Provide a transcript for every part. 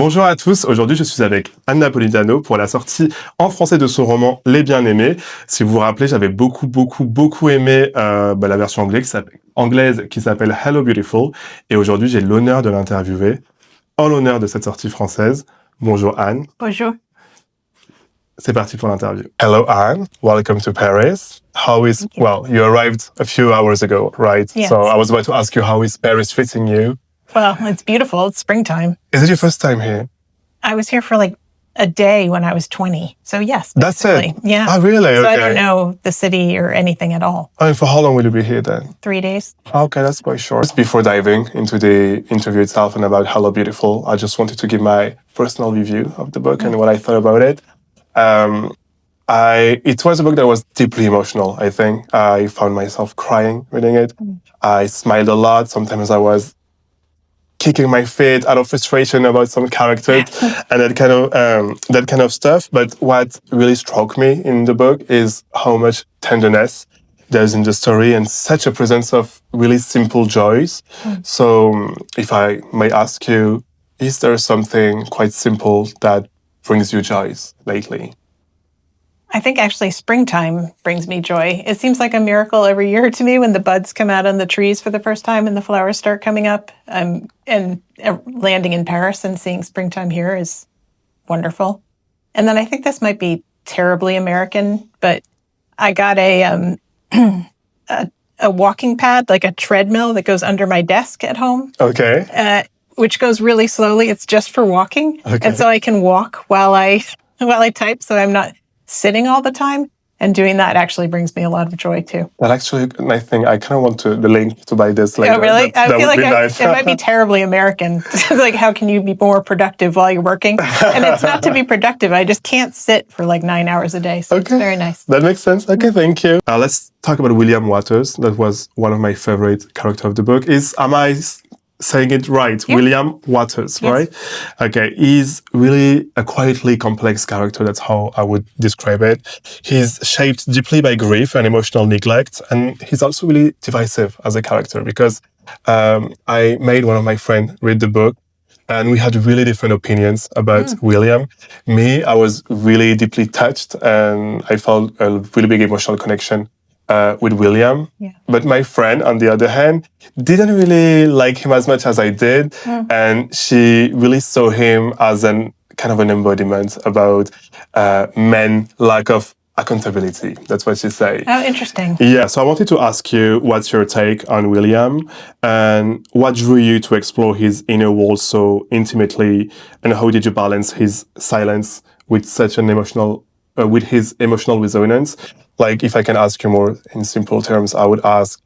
Bonjour à tous, aujourd'hui je suis avec Ann Napolitano pour la sortie en français de son roman Les Bien Aimés. Si vous vous rappelez, j'avais beaucoup aimé la version anglaise qui s'appelle Hello Beautiful, et aujourd'hui j'ai l'honneur de l'interviewer en l'honneur de cette sortie française. Bonjour Anne. Bonjour. C'est parti pour l'interview. Hello Anne, welcome to Paris. You arrived a few hours ago, right? Yes. So I was about to ask you, how is Paris treating you? Well, it's beautiful. It's springtime. Is it your first time here? I was here for like a day when I was 20. So yes. That's it? Yeah. Oh, really? So okay. I don't know the city or anything at all. And for how long will you be here then? 3 days. Okay, that's quite short. Before diving into the interview itself and about Hello Beautiful, I just wanted to give my personal review of the book and what I thought about it. It was a book that was deeply emotional, I think. I found myself crying reading it. I smiled a lot. Sometimes I was kicking my feet out of frustration about some characters and that kind of stuff. But what really struck me in the book is how much tenderness there's in the story and such a presence of really simple joys. So if I may ask you, is there something quite simple that brings you joys lately? I think actually springtime brings me joy. It seems like a miracle every year to me when the buds come out on the trees for the first time and the flowers start coming up. And landing in Paris and seeing springtime here is wonderful. And then I think this might be terribly American, but I got a walking pad, like a treadmill that goes under my desk at home. Okay. Which goes really slowly. It's just for walking. Okay. And so I can walk while I type, so I'm not sitting all the time, and doing that actually brings me a lot of joy too. That actually, I think I kind of want the link to buy this later. Oh, really? That I feel like nice. It might be terribly American. Like, how can you be more productive while you're working? And it's not to be productive. I just can't sit for like 9 hours a day. So It's very nice. That makes sense. Okay, thank you. Let's talk about William Waters. That was one of my favorite characters of the book. Am I saying it right? Yeah. William Waters, Yes. right? Okay, he's really a quietly complex character. That's how I would describe it. He's shaped deeply by grief and emotional neglect, and he's also really divisive as a character because I made one of my friends read the book, and we had really different opinions about William. Me, I was really deeply touched, and I felt a really big emotional connection with William. Yeah. But my friend, on the other hand, didn't really like him as much as I did. And she really saw him as an kind of an embodiment about men lack of accountability. That's what she said. Oh, interesting. Yeah, so I wanted to ask you, what's your take on William and what drew you to explore his inner world so intimately, and how did you balance his silence with such an with his emotional resonance? Like, if I can ask you more in simple terms, I would ask,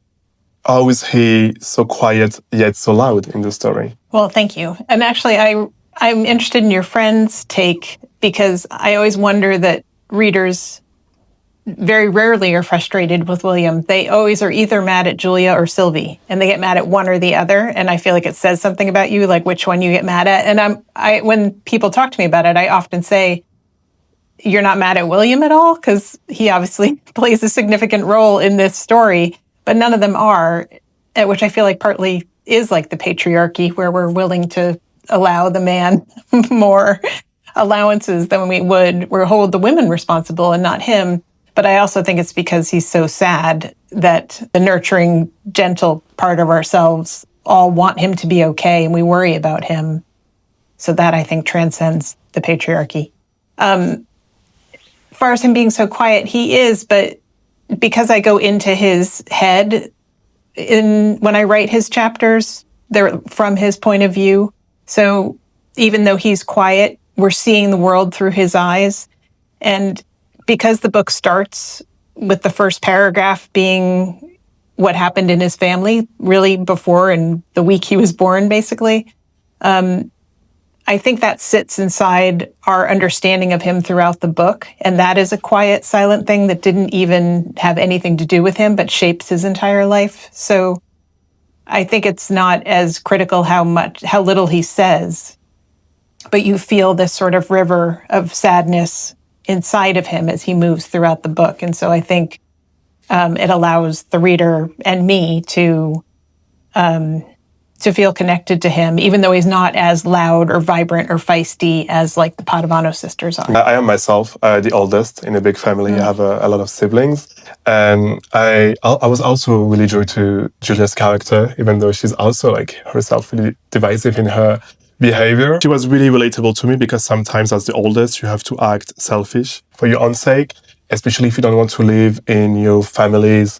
how is he so quiet yet so loud in the story? Well, thank you. And actually, I'm interested in your friend's take because I always wonder that readers very rarely are frustrated with William. They always are either mad at Julia or Sylvie, and they get mad at one or the other. And I feel like it says something about you, like which one you get mad at. And when people talk to me about it, I often say, you're not mad at William at all? Because he obviously plays a significant role in this story, but none of them are, which I feel like partly is like the patriarchy, where we're willing to allow the man more allowances than we would, or hold the women responsible and not him. But I also think it's because he's so sad that the nurturing, gentle part of ourselves all want him to be okay, and we worry about him. So that, I think, transcends the patriarchy. As far as him being so quiet, he is, but because I go into his head when I write his chapters, they're from his point of view. So even though he's quiet, we're seeing the world through his eyes. And because the book starts with the first paragraph being what happened in his family, really before and the week he was born, basically, I think that sits inside our understanding of him throughout the book. And that is a quiet, silent thing that didn't even have anything to do with him, but shapes his entire life. So I think it's not as critical how little he says, but you feel this sort of river of sadness inside of him as he moves throughout the book. And so I think it allows the reader and me to to feel connected to him, even though he's not as loud or vibrant or feisty as like the Padavano sisters are. I am myself the oldest in a big family. I have a lot of siblings. And I was also really drawn to Julia's character, even though she's also like herself really divisive in her behavior. She was really relatable to me because sometimes as the oldest, you have to act selfish for your own sake, especially if you don't want to live in your family's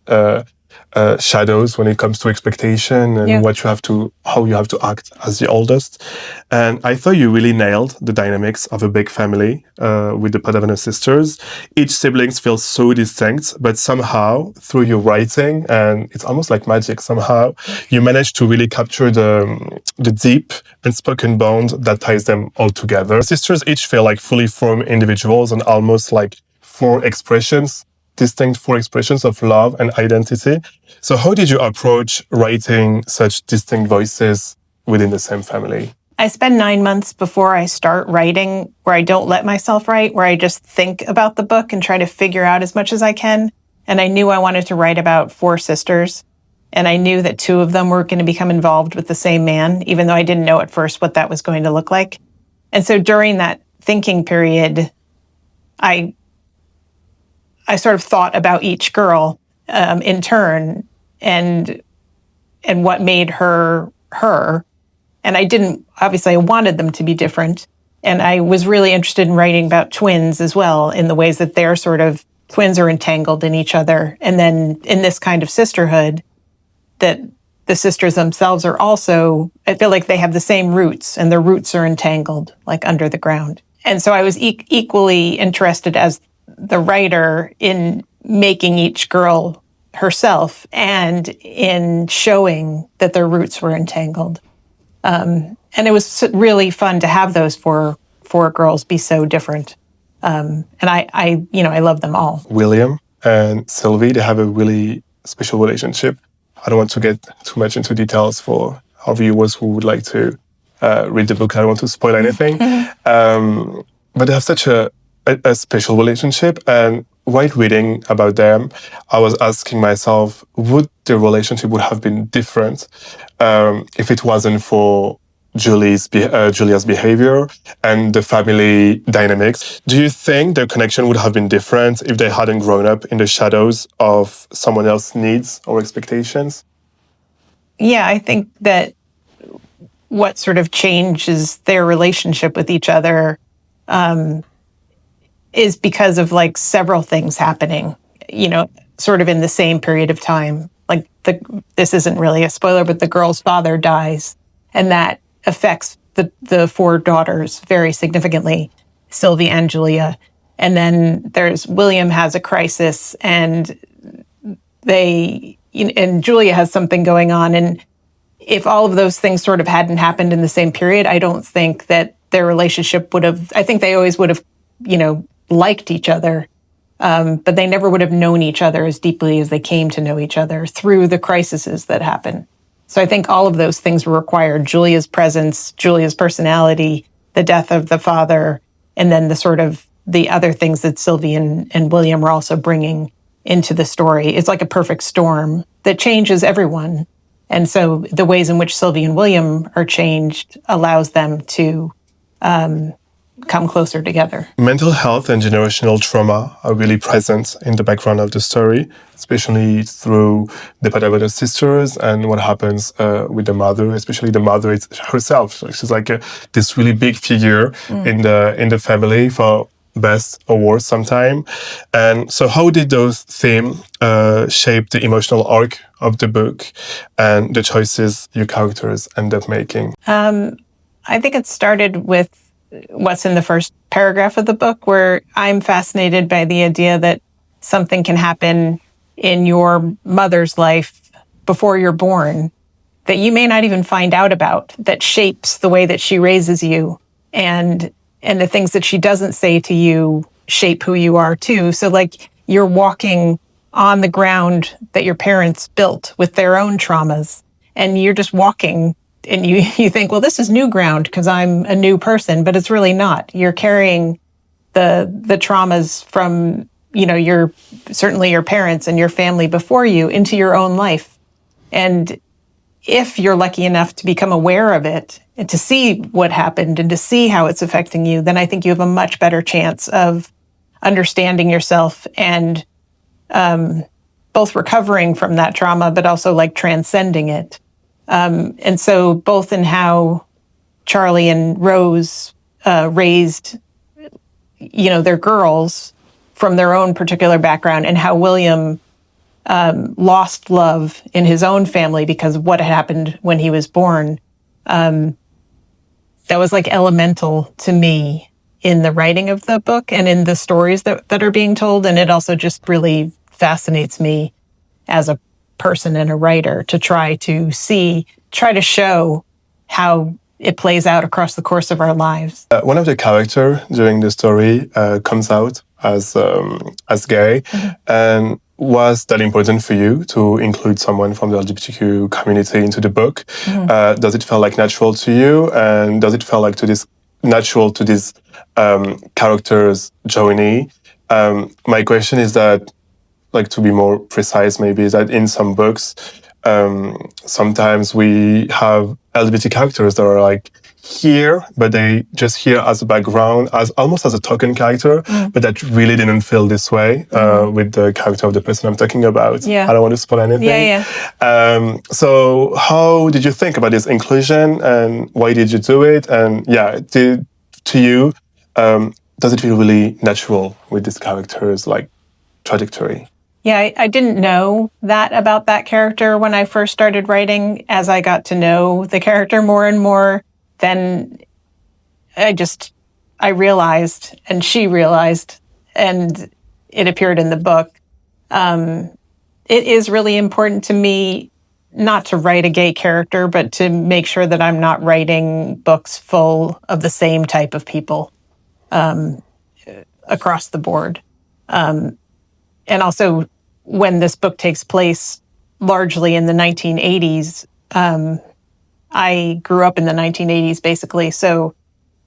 shadows when it comes to expectation and how you have to act as the oldest. And I thought you really nailed the dynamics of a big family with the Padavano sisters. Each siblings feels so distinct, but somehow through your writing, and it's almost like magic, somehow you managed to really capture the deep unspoken bond that ties them all together. Sisters each feel like fully formed individuals and almost like distinct four expressions of love and identity. So how did you approach writing such distinct voices within the same family? I spend 9 months before I start writing where I don't let myself write, where I just think about the book and try to figure out as much as I can. And I knew I wanted to write about 4 sisters. And I knew that 2 of them were going to become involved with the same man, even though I didn't know at first what that was going to look like. And so during that thinking period, I sort of thought about each girl in turn and what made her her. And I wanted them to be different. And I was really interested in writing about twins as well, in the ways that they're sort of, twins are entangled in each other. And then in this kind of sisterhood, that the sisters themselves are also, I feel like they have the same roots and their roots are entangled, like under the ground. And so I was equally interested as the writer in making each girl herself and in showing that their roots were entangled. And it was really fun to have those four girls be so different. And I love them all. William and Sylvie, they have a really special relationship. I don't want to get too much into details for our viewers who would like to read the book. I don't want to spoil anything. But they have such a special relationship. And while reading about them, I was asking myself, would the relationship would have been different if it wasn't for Julia's behavior and the family dynamics? Do you think their connection would have been different if they hadn't grown up in the shadows of someone else's needs or expectations? Yeah, I think that what sort of changes their relationship with each other is because of like several things happening, sort of in the same period of time. Like this isn't really a spoiler, but the girl's father dies, and that affects the 4 daughters very significantly, Sylvie and Julia. And then there's William has a crisis, and and Julia has something going on. And if all of those things sort of hadn't happened in the same period, I don't think that their relationship I think they always would have, liked each other, but they never would have known each other as deeply as they came to know each other through the crises that happen. So I think all of those things were required: Julia's presence, Julia's personality, the death of the father, and then the sort of the other things that Sylvie and William were also bringing into the story. It's like a perfect storm that changes everyone. And so the ways in which Sylvie and William are changed allows them to come closer together. Mental health and generational trauma are really present in the background of the story, especially through the Padavano sisters and what happens with the mother, especially the mother herself. So she's like this really big figure in the family, for best or worse sometime. And so how did those themes shape the emotional arc of the book and the choices your characters end up making? I think it started with what's in the first paragraph of the book, where I'm fascinated by the idea that something can happen in your mother's life before you're born that you may not even find out about, that shapes the way that she raises you. And the things that she doesn't say to you shape who you are too. So like you're walking on the ground that your parents built with their own traumas, and you're just walking and you think, well, this is new ground because I'm a new person, but it's really not. You're carrying the traumas from, certainly your parents and your family before you into your own life. And if you're lucky enough to become aware of it and to see what happened and to see how it's affecting you, then I think you have a much better chance of understanding yourself and both recovering from that trauma, but also like transcending it. And so both in how Charlie and Rose raised, their girls from their own particular background, and how William lost love in his own family because of what had happened when he was born. That was like elemental to me in the writing of the book and in the stories that are being told. And it also just really fascinates me as a person and a writer to try to show how it plays out across the course of our lives. One of the characters during the story comes out as gay. And was that important for you to include someone from the LGBTQ community into the book? Does it feel like natural to you? And does it feel like natural to this character's journey? My question is that, like, to be more precise, maybe, is that in some books, sometimes we have LGBT characters that are like here, but they just here as a background, as almost as a token character, but that really didn't feel this way with the character of the person I'm talking about. Yeah. I don't want to spoil anything. So how did you think about this inclusion, and why did you do it? And to you, does it feel really natural with this character's like trajectory? Yeah, I didn't know that about that character when I first started writing. As I got to know the character more and more, then I realized, and she realized, and it appeared in the book. It is really important to me not to write a gay character, but to make sure that I'm not writing books full of the same type of people across the board. And also, when this book takes place largely in the 1980s, I grew up in the 1980s, basically. So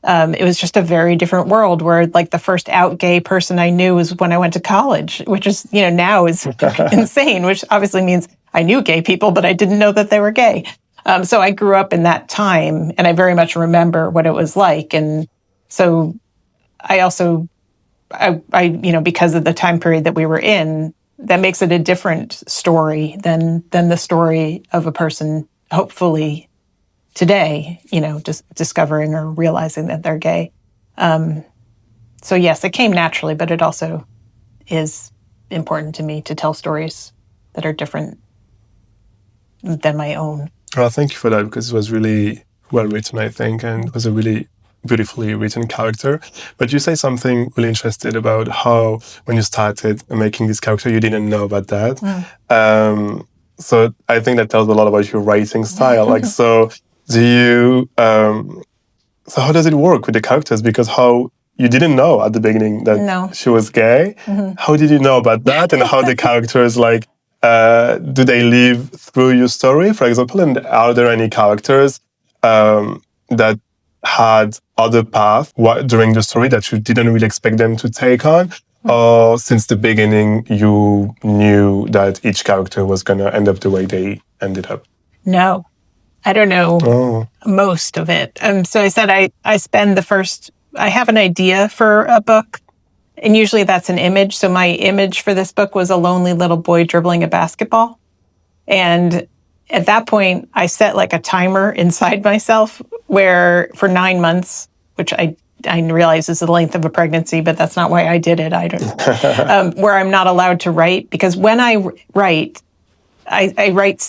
it was just a very different world where, like, the first out gay person I knew was when I went to college, which is, now is insane, which obviously means I knew gay people, but I didn't know that they were gay. So I grew up in that time, and I very much remember what it was like. And so I also... I because of the time period that we were in, that makes it a different story than the story of a person, hopefully today, just discovering or realizing that they're gay. So yes, it came naturally, but it also is important to me to tell stories that are different than my own. Well, thank you for that, because it was really well written, I think, and it was a really beautifully written character. But you say something really interesting about how when you started making this character, you didn't know about that. So I think that tells a lot about your writing style. Like, so do you, so how does it work with the characters? Because how you didn't know at the beginning that she was gay. How did you know about that? And how the characters, like, do they live through your story, for example? And are there any characters that had other paths during the story that you didn't really expect them to take on? Or since the beginning, you knew that each character was going to end up the way they ended up? No, I don't know most of it. So I said I spend I have an idea for a book, and usually that's an image. So my image for this book was a lonely little boy dribbling a basketball. And at that point, I set like a timer inside myself where for 9 months, which I realize is the length of a pregnancy, but that's not why I did it. I don't. Where I'm not allowed to write, because when I write, I write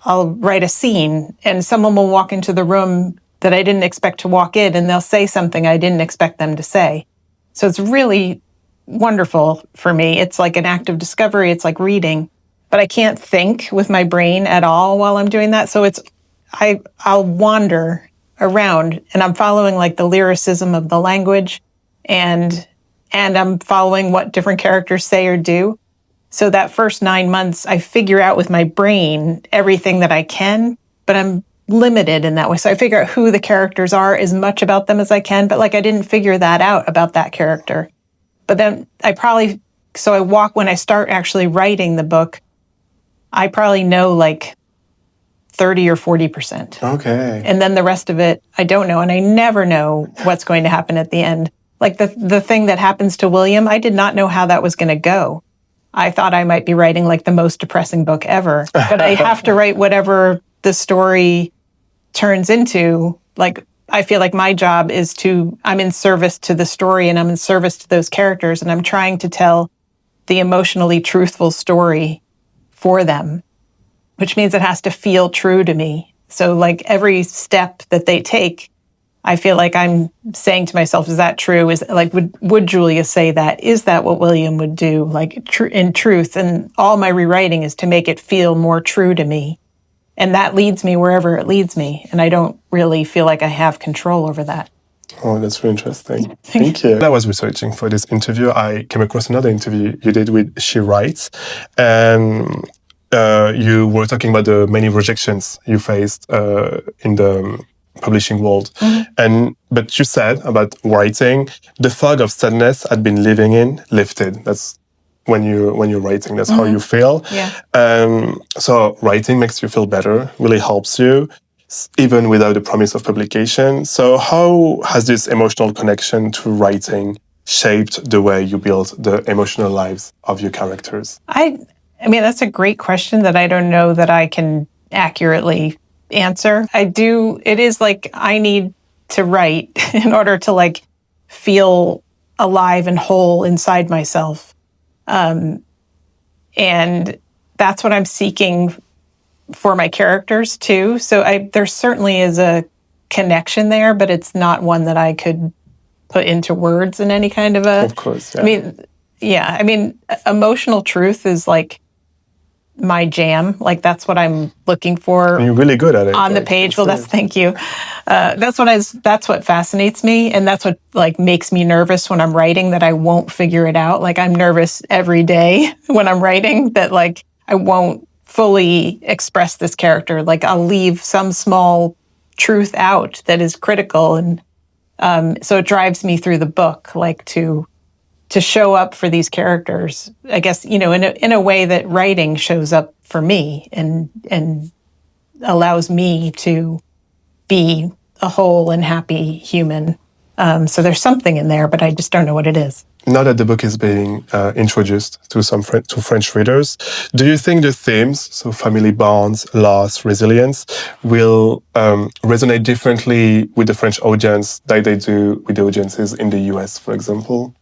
I'll write a scene, and someone will walk into the room that I didn't expect to walk in, and they'll say something I didn't expect them to say. So it's really wonderful for me. It's like an act of discovery. It's like reading. But I can't think with my brain at all while I'm doing that. So I'll wander around, and I'm following like the lyricism of the language, and I'm following what different characters say or do. So that first 9 months, I figure out with my brain everything that I can, but I'm limited in that way. So I figure out who the characters are, as much about them as I can, but like I didn't figure that out about that character. But then when I start actually writing the book, I probably know like 30 or 40%. Okay. And then the rest of it, I don't know. And I never know what's going to happen at the end. Like the thing that happens to William, I did not know how that was going to go. I thought I might be writing like the most depressing book ever, but I have to write whatever the story turns into. Like, I feel like my job is I'm in service to the story and I'm in service to those characters, and I'm trying to tell the emotionally truthful story for them, which means it has to feel true to me. So like every step that they take, I feel like I'm saying to myself, is that true? Is like, would Julia say that? Is that what William would do? Like in truth, and all my rewriting is to make it feel more true to me. And that leads me wherever it leads me. And I don't really feel like I have control over that. Oh, that's very interesting. Thank you. When I was researching for this interview, I came across another interview you did with She Writes. And you were talking about the many rejections you faced in the publishing world. But you said about writing, the fog of sadness had been living in lifted. That's when you're writing, that's how you feel. Yeah. So writing makes you feel better, really helps you, even without the promise of publication. So how has this emotional connection to writing shaped the way you build the emotional lives of your characters? I mean, that's a great question that I don't know that I can accurately answer. It is like I need to write in order to like feel alive and whole inside myself. And that's what I'm seeking for my characters too. So there certainly is a connection there, but it's not one that I could put into words in any kind of a... Of course, yeah. I mean, emotional truth is like my jam. Like that's what I'm looking for. And you're really good at it. On the page. Well, thank you. That's what fascinates me. And that's what like makes me nervous when I'm writing, that I won't figure it out. Like I'm nervous every day when I'm writing that like I won't fully express this character. Like I'll leave some small truth out that is critical. And so it drives me through the book, like to show up for these characters, I guess, you know, in a way that writing shows up for me and allows me to be a whole and happy human. So there's something in there, but I just don't know what it is. Now that the book is being introduced to to French readers, do you think the themes, so family bonds, loss, resilience, will resonate differently with the French audience than they do with the audiences in the US, for example?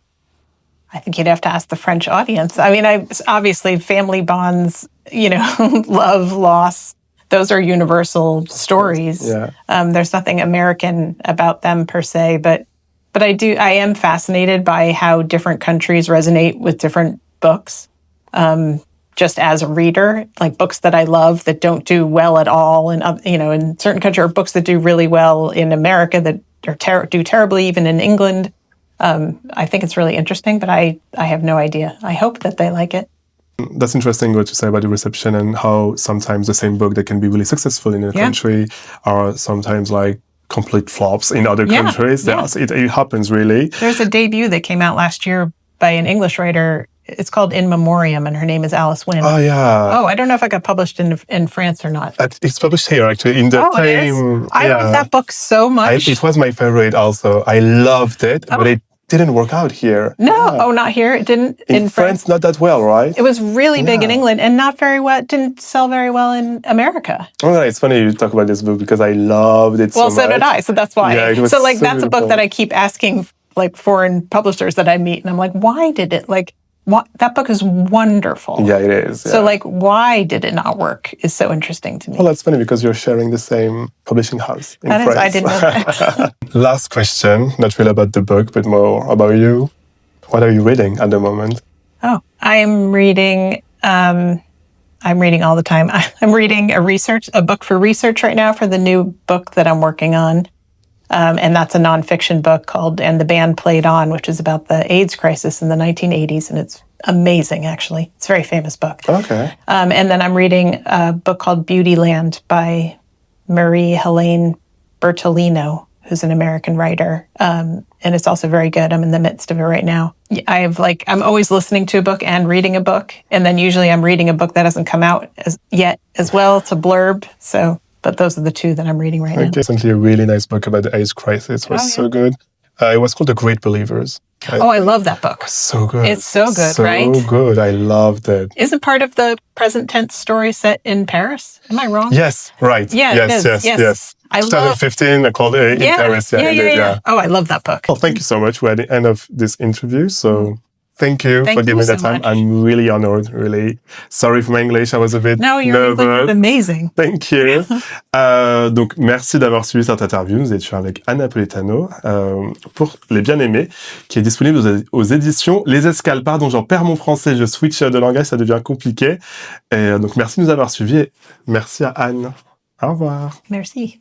I think you'd have to ask the French audience. I mean, obviously family bonds, you know, love, loss, those are universal stories. Yeah. There's nothing American about them per se, but I am fascinated by how different countries resonate with different books. Just as a reader, like books that I love that don't do well at all, and you know, in certain countries, or books that do really well in America that do terribly even in England. I think it's really interesting, but I have no idea. I hope that they like it. That's interesting what you say about the reception and how sometimes the same book that can be really successful in a country are sometimes like complete flops in other countries. Yeah. It happens really. There's a debut that came out last year by an English writer. It's called In Memoriam, and her name is Alice Wynne. Oh, yeah. Oh, I don't know if it got published in France or not. It's published here, actually, in the same... I love that book so much. It was my favorite also. I loved it, but it didn't work out here. No, not here. It didn't. In France, not that well, right? It was really big in England and not very well. It didn't sell very well in America. Oh, it's funny you talk about this book because I loved it so much. Well, so did I. So that's why. Yeah, it was so like so that's beautiful. a book that I keep asking like foreign publishers that I meet, and I'm like, why did it like? That book is wonderful. Yeah, it is. Yeah. So like, why did it not work is so interesting to me. Well, that's funny because you're sharing the same publishing house in France. I didn't know that. Last question, not really about the book, but more about you. What are you reading at the moment? Oh, I'm reading all the time. I'm reading a book for research right now for the new book that I'm working on. And that's a nonfiction book called And the Band Played On, which is about the AIDS crisis in the 1980s. And it's amazing, actually. It's a very famous book. Okay. And then I'm reading a book called Beautyland by Marie-Helene Bertolino. who's an American writer. And it's also very good. I'm in the midst of it right now. I'm always listening to a book and reading a book. And then usually I'm reading a book that hasn't come out yet as well. It's a blurb. But those are the two that I'm reading right now. Recently, a really nice book about the AIDS crisis. It was so good. It was called The Great Believers. I love that book. So good. It's so good, right? So good. I loved it. Isn't part of the present tense story set in Paris? Am I wrong? Yes, right. Yeah, yes, it is. yes. 2015, I called it in Paris. Yeah. Oh, I love that book. Well, thank you so much. We're at the end of this interview. So thank you for giving me the time. Much. I'm really honored, really. Sorry for my English. I was a bit nervous. Your English is amazing. Thank you. Donc, merci d'avoir suivi cette interview. Nous étions avec Ann Napolitano pour Les Bien Aimés, qui est disponible aux éditions Les Escales. Pardon, j'en perds mon français. Je switch de langage, ça devient compliqué. Et donc, merci de nous avoir suivis. Et merci à Anne. Au revoir. Merci.